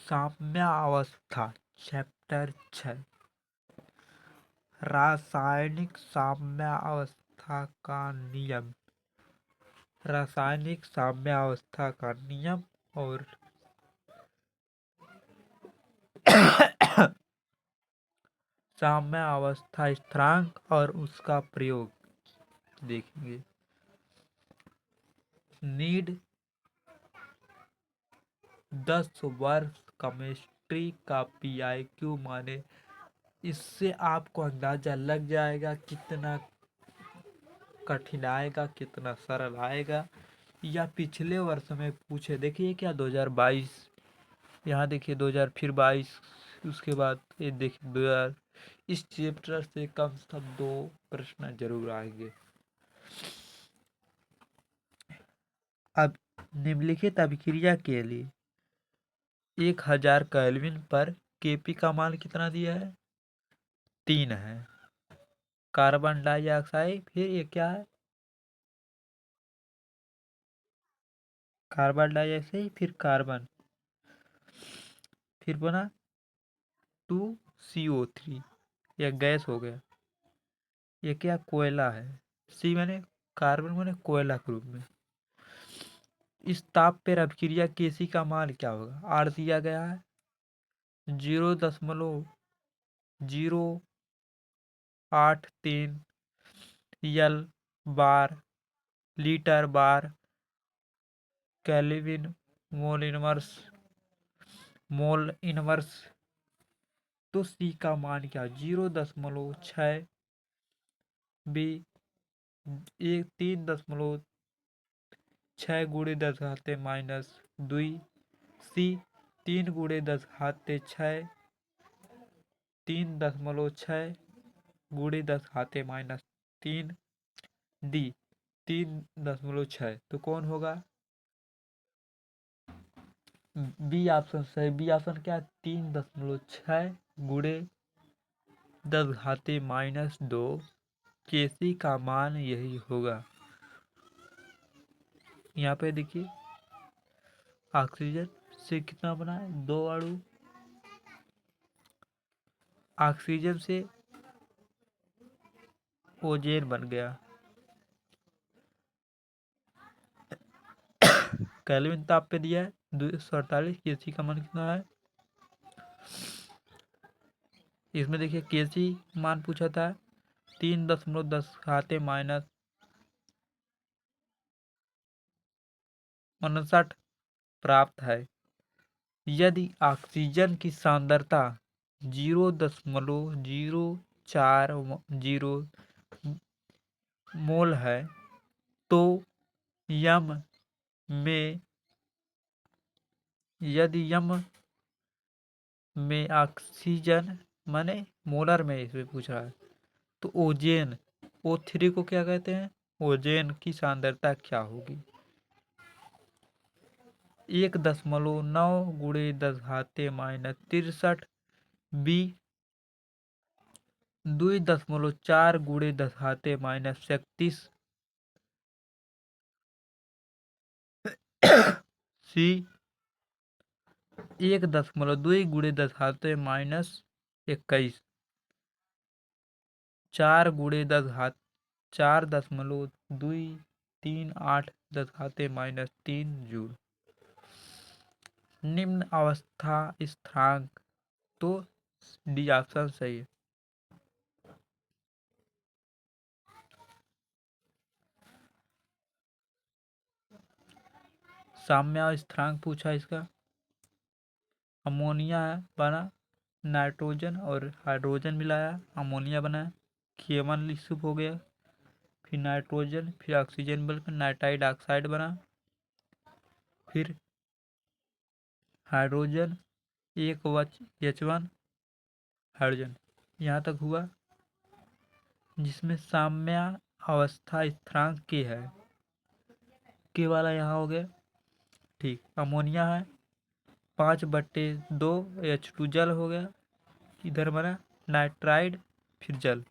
साम्यावस्था चैप्टर 6 रासायनिक साम्यावस्था का नियम। रासायनिक साम्यावस्था का नियम और साम्यावस्था स्थिरांक और उसका प्रयोग देखेंगे। नीड 10 वर्ष केमिस्ट्री का PIQ माने। इससे आपको अंदाजा लग जाएगा कितना कठिन आएगा, कितना सरल आएगा। या पिछले वर्ष में पूछे, देखिए क्या 2022, यहाँ देखिए 2000, फिर 22, उसके बाद ये देखिए 2000। इस चैप्टर से कम से कम 2 प्रश्न जरूर आएंगे। अब निम्नलिखित अभिक्रिया के लिए 1000 केल्विन पर Kp का मान कितना दिया है? 3 है। कार्बन डाइऑक्साइड, फिर ये क्या है? कार्बन डाइऑक्साइड, फिर कार्बन, फिर बना 2CO3, यह गैस हो गया। ये क्या? कोयला है। सी मैंने कार्बन मैंने कोयला के रूप में। इस ताप पर अभिक्रिया Kc का मान क्या होगा? आर दिया गया है 0.083 यल बार लीटर बार केल्विन मोल इनवर्स। तो सी का मान क्या? 0.6 बी 3.6 गुणे 10 घाते माइनस 2। सी 3 गुणे 10 घाते 6, 3.6 गुणे 10 घाते माइनस 3। डी 3.6। तो कौन होगा? बी ऑप्शन सही। बी ऑप्शन क्या? 3.6 गुणे 10 घाते माइनस 2। Kc का मान यही होगा। यहाँ पे देखिए ऑक्सीजन से कितना बना है? 2 अणु। ऑक्सीजन से ओजोन बन गया। केल्विन ताप पे दिया है 248। Kc का मान कितना है? इसमें देखिए Kc मान पूछा था 3.10 घाते माइनस 59 प्राप्त है। यदि ऑक्सीजन की सांद्रता 0.040 मोल है तो यम में यदि यम में ऑक्सीजन माने मोलर में इसमें पूछ रहा है, तो ओजोन O3 को क्या कहते हैं? ओजोन की सांद्रता क्या होगी? 1.9 गुणे 10 घाते माइनस 63 बी 2.4 गुणे 10 घाते माइनस 36 सी 1.2 गुणे 10 घाते माइनस 21 4 गुणे 10 घात 4.238 10 घाते माइनस 3 जूल। निम्न अवस्था स्थिरांक। तो डी ऑप्शन सही है। साम्या स्थिरांक पूछा इसका। अमोनिया है बना, नाइट्रोजन और हाइड्रोजन मिलाया अमोनिया बना। K1 लिसुप हो गया, फिर नाइट्रोजन, फिर ऑक्सीजन मिलकर नाइट्राइड ऑक्साइड बना, फिर हाइड्रोजन एक H1 हाइड्रोजन। यहाँ तक हुआ, जिसमें साम्या अवस्था स्थिरांक के है। के वाला यहाँ हो गया। ठीक, अमोनिया है 5/2 H2 जल हो गया। इधर बना नाइट्राइड, फिर जल।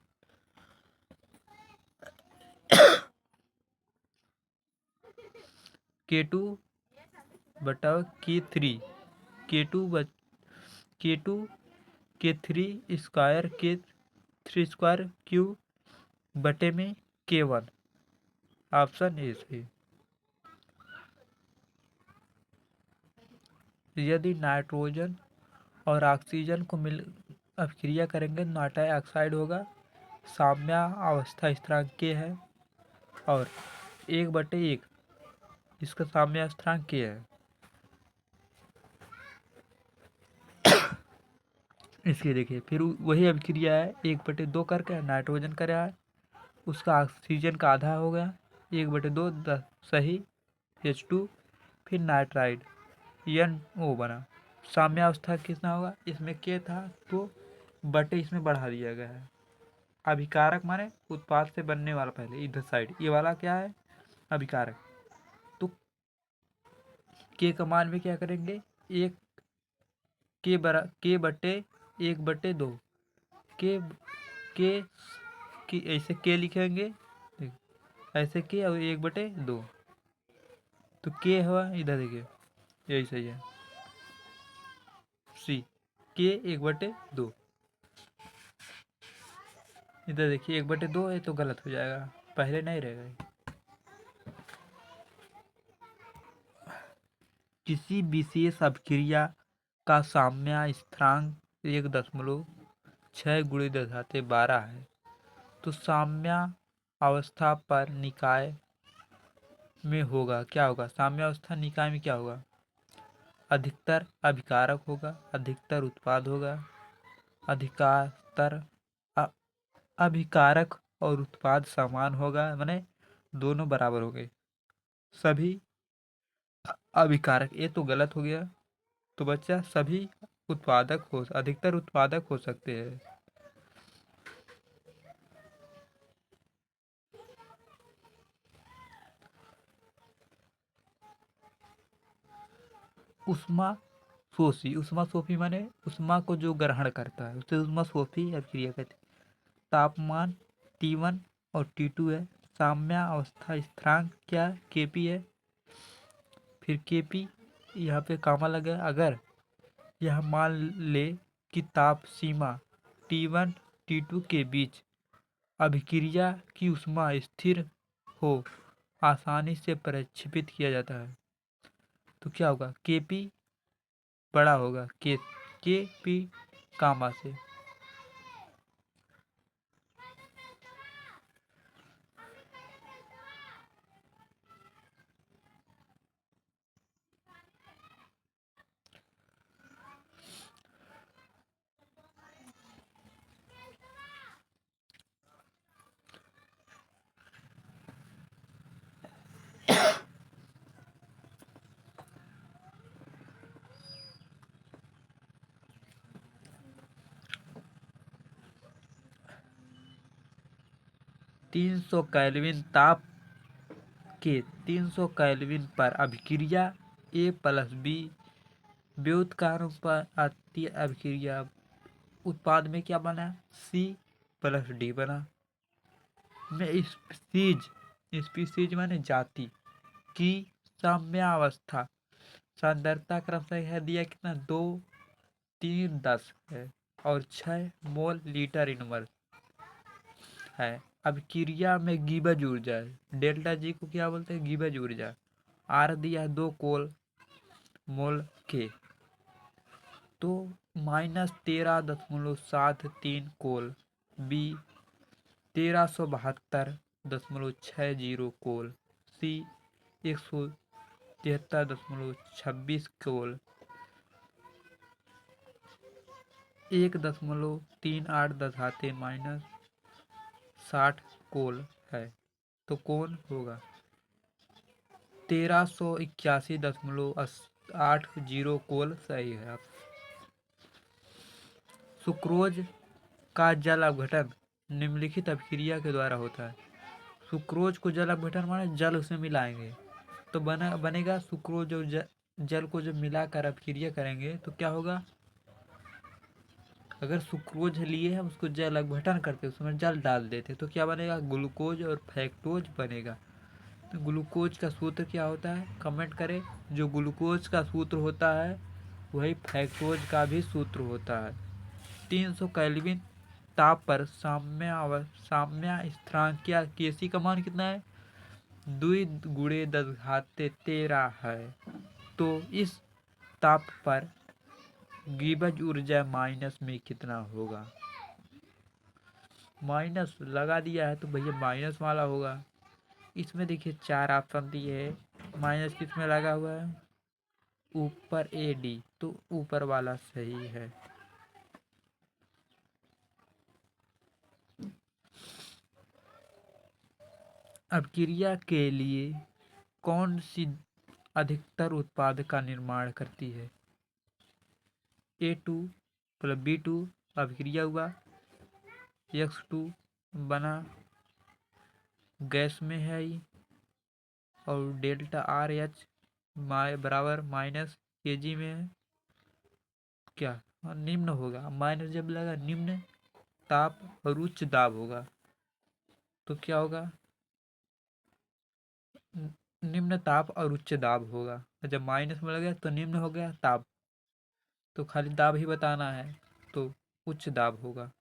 K2 बटा K3, K2 K2 K3 square K3 square Q बटे में K1। ऑप्शन ए सही। यदि नाइट्रोजन और ऑक्सीजन को मिल अभिक्रिया करेंगे तो नाइट्रस ऑक्साइड होगा। साम्या अवस्था स्थिरांक के है और 1/1 इसका साम्या स्थिरांक के है। इसकी देखिए फिर वही अभिक्रिया है 1/2 करके नाइट्रोजन करा है, उसका ऑक्सीजन का आधा हो गया 1/2 सही H2, फिर नाइट्राइड NO बना। साम्यावस्था कितना होगा, इसमें के था तो बटे इसमें बढ़ा दिया गया है। अभिकारक माने उत्पाद से बनने वाला, पहले इधर साइड ये वाला क्या है अभिकारक। तो के का मान में क्या करेंगे, एक के बटे 1/2 के ऐसे के लिखेंगे ऐसे के और 1/2 तो के हुआ इधर देखिए यही सही है सी के 1/2। इधर देखिए 1/2 है तो गलत हो जाएगा, पहले नहीं रहेगा। किसी विशेष अभिक्रिया का साम्या स्थिरांक 1.6 × 10⁻12 है तो साम्या अवस्था पर निकाय में होगा क्या होगा, साम्या अवस्था निकाय में क्या होगा, अधिकतर अभिकारक होगा, अधिकतर उत्पाद होगा, अधिकतर अभिकारक और उत्पाद समान होगा, माने दोनों बराबर हो गए। सभी अभिकारक ये तो गलत हो गया, तो बच्चा सभी उत्पादक हो, अधिकतर उत्पादक हो सकते हैं। उष्मा सोफी माने उष्मा को जो ग्रहण करता है उसे उष्मा सोफी अभिक्रिया कहते हैं। तापमान T1 और T2 है। साम्या अवस्था स्थिरांक क्या Kp है। फिर Kp यहाँ पे कामा लगा, अगर यह मान ले कि ताप सीमा T1 T2 के बीच अभिक्रिया की ऊष्मा स्थिर हो, आसानी से प्रक्षेपित किया जाता है, तो क्या होगा Kp बड़ा होगा Kp कामा से। केल्विन ताप के 300 केल्विन पर अभिक्रिया A+B व्युत्क्रमानुपाती अभिक्रिया उत्पाद में क्या बना C+D बना। में स्पीसीज माने जाति की साम्यावस्था सांद्रता क्रमशः है दिया कितना 2 3 10 है और 6 मोल लीटर इनवर्स है। अभिक्रिया में गिब्बज ऊर्जा है, डेल्टा जी को क्या बोलते हैं गिब्बज ऊर्जा। आर दिया है 2 कोल मोल के तो -13.73 कोल, बी 1372.60 कोल, सी 173.26 कोल, 1.38 -60 कोल है। तो कौन होगा 1381.80 कोल सही है। आप सुक्रोज का जल अपघटन निम्नलिखित अभिक्रिया के द्वारा होता है। सुक्रोज को जल अपघटन माने जल उसमें मिलाएंगे तो बनेगा सुक्रोज और जल को जब मिलाकर अभिक्रिया करेंगे तो क्या होगा, अगर सुक्रोज लिए हम उसको जल अपघटन करके उसमें जल डाल देते तो क्या बनेगा ग्लूकोज और फ्रक्टोज बनेगा। ग्लूकोज का सूत्र क्या होता है कमेंट करें। जो ग्लूकोज का सूत्र होता है वही फ्रक्टोज का भी सूत्र होता है। 300 केल्विन ताप पर साम्य स्थिरांक केसी का मान कितना है? 2 × 10⁻13 है। तो इस ताप पर गिब्स ऊर्जा माइनस में कितना होगा? माइनस लगा दिया है तो भैया माइनस वाला होगा। इसमें देखिए 4 ऑप्शन दिए है, माइनस किस में लगा हुआ है? ऊपर AD, तो ऊपर वाला सही है। अब क्रिया के लिए कौन सी अधिकतर उत्पाद का निर्माण करती है? A2 + B2 अभिक्रिया हुआ, X2 बना, गैस में है ये, और डेल्टा RH बराबर माइनस Kg में है। क्या निम्न होगा? माइनस जब लगा निम्न ताप और उच्च दाब होगा, तो क्या होगा? निम्न ताप और उच्च दाब होगा। जब माइनस में लगे तो निम्न हो गया ताप, तो खाली दाब ही बताना है, तो उच्च दाब होगा।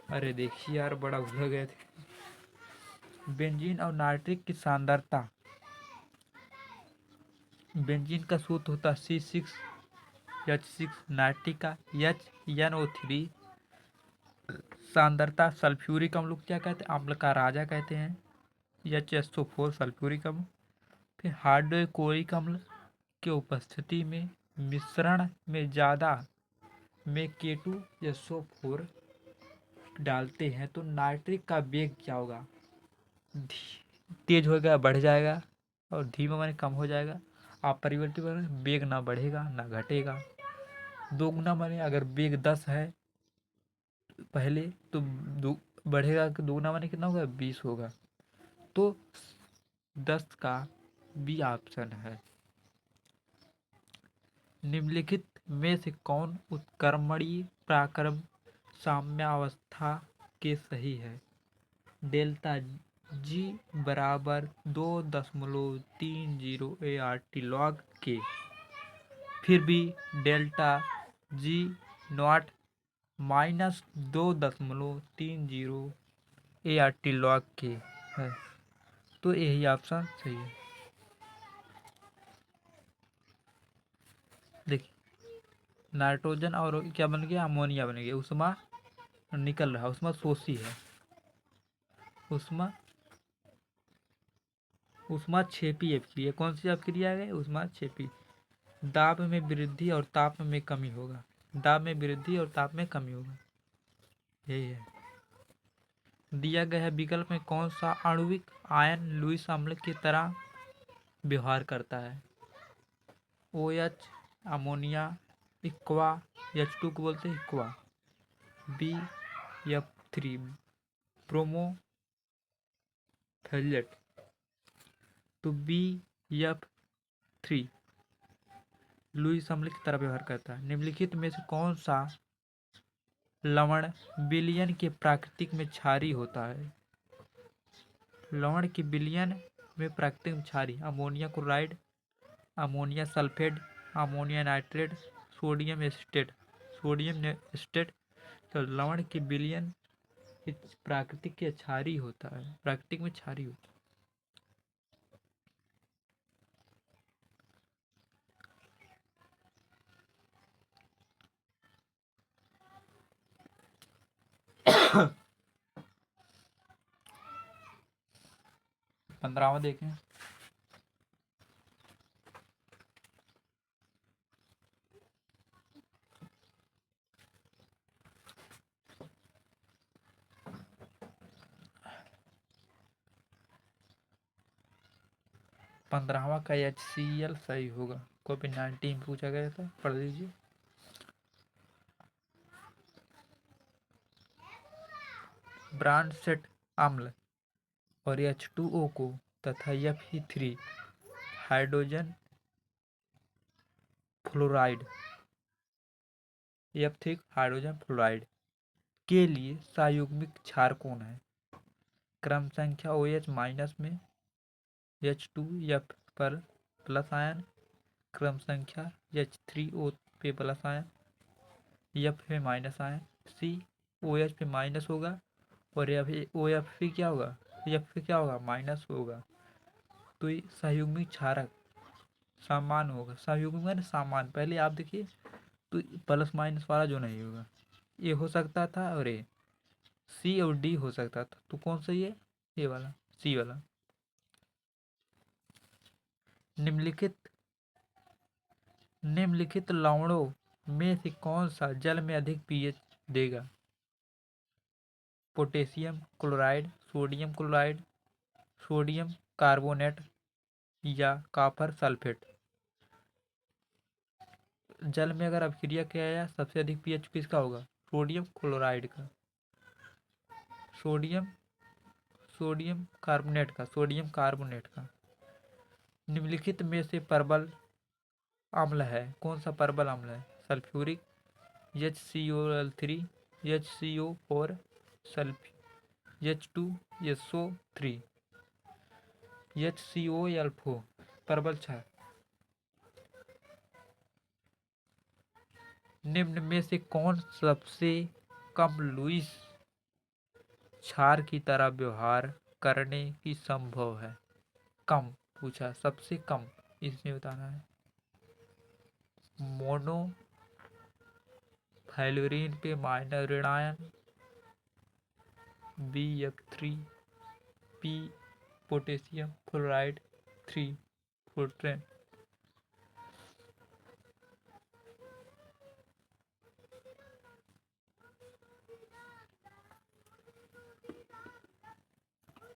अरे देखिए यार, बड़ा उलझ गए थे। बेंजीन और नाइट्रिक की सांद्रता। बेंजीन का सूत्र होता है C6H6, नाइट्रिक का HNO3। सांद्रता सल्फ्यूरिक अम्ल को क्या कहते हैं? अम्ल का राजा कहते हैं, HSO4 सल्फ्यूरिक अम्ल। फिर हाइड्रोक्लोरिक अम्ल की उपस्थिति में मिश्रण में ज़्यादा में K2SO4 डालते हैं तो नाइट्रिक का वेग क्या होगा? तेज होगा, बढ़ जाएगा, और धीमा माने कम हो जाएगा। आप परिवर्तित करें, वेग ना बढ़ेगा ना घटेगा। दोगुना माने अगर वेग 10 है पहले, तो बढ़ेगा, दोगुना माने कितना होगा? 20 होगा। तो 10 का बी ऑप्शन है। निम्नलिखित में से कौन उत्क्रमणीय पराक्रम साम्यावस्था के सही है? डेल्टा G बराबर 2.30 ART log K। फिर भी delta G not minus 2.30 ART log K है, तो यही ऑप्शन सही है। देखिए, नाइट्रोजन और क्या बन गया? अमोनिया बन गया। उष्मा निकल रहा, उष्मा शोषी है। उष्मा क्षेपी अपक्रिया। कौन सी अपक्रिया है? उष्मा क्षेपी। दाब में वृद्धि और ताप में कमी होगा। दाब में वृद्धि और ताप में कमी होगा, यही है। दिया गया है विकल्प में कौन सा आणविक आयन लुईस अम्ल की तरह व्यवहार करता है? OH, अमोनिया, इक्वा, H2 को बोलते हैं इक्वा, BF3 ब्रोमो फेलेट, तो BF3 लुईस अम्ल की तरह व्यवहार करता है। निम्नलिखित में से कौन सा लवण विलयन के प्राकृतिक में क्षारीय होता है? लवण की विलयन में प्राकृतिक में क्षारीय। Ammonia chloride, ammonia sulphate, ammonia nitrate, sodium acetate. तो लवण की विलयन प्राकृतिक के क्षारीय होता है, प्राकृतिक में क्षारीय होता है। पंद्रहवां देखें। पंद्रहवां का HCl सही होगा। COVID-19 पूछा गया था, पढ़ लीजिए। ब्रांडसेट अम्ल और H2O को तथा Fe3 hydrogen fluoride, F3 hydrogen fluoride के लिए संयुग्मिक क्षार कौन है? क्रम संख्या OH माइनस में H2 पर प्लस आयन, क्रम संख्या H3O पे प्लस आयन, F पे माइनस आयन, C OH पे माइनस होगा और OF पे क्या होगा, F पे क्या होगा, माइनस होगा। तो ये सहयुग्मी क्षारक समान होगा। सहयुग्मी माने समान। पहले आप देखिए तो प्लस माइनस वाला जो नहीं होगा, ये हो सकता था और ये C और D हो सकता था। तो कौन सा ये वाला C वाला। निम्नलिखित निम्नलिखित लवणों में से कौन सा जल में अधिक पीएच देगा? Potassium chloride, sodium chloride, sodium carbonate या कॉपर सल्फेट। जल में अगर अभिक्रिया किया जाए सबसे अधिक पीएच किसका होगा? सोडियम क्लोराइड का, सोडियम सोडियम कार्बोनेट का। निम्नलिखित में से प्रबल अम्ल है, कौन सा प्रबल अम्ल है? Sulphuric, HCl3, HCO4, sulph H2SO3, HCOl4 प्रबल क्षार। निम्न में से कौन सबसे कम लुईस क्षार की तरह व्यवहार करने की संभव है? कम पूछा, सबसे कम इसमें बताना है। मोनो फ्लोरीन पे माइनर ऋण ion, BF3P potassium fluoride 3 Fortran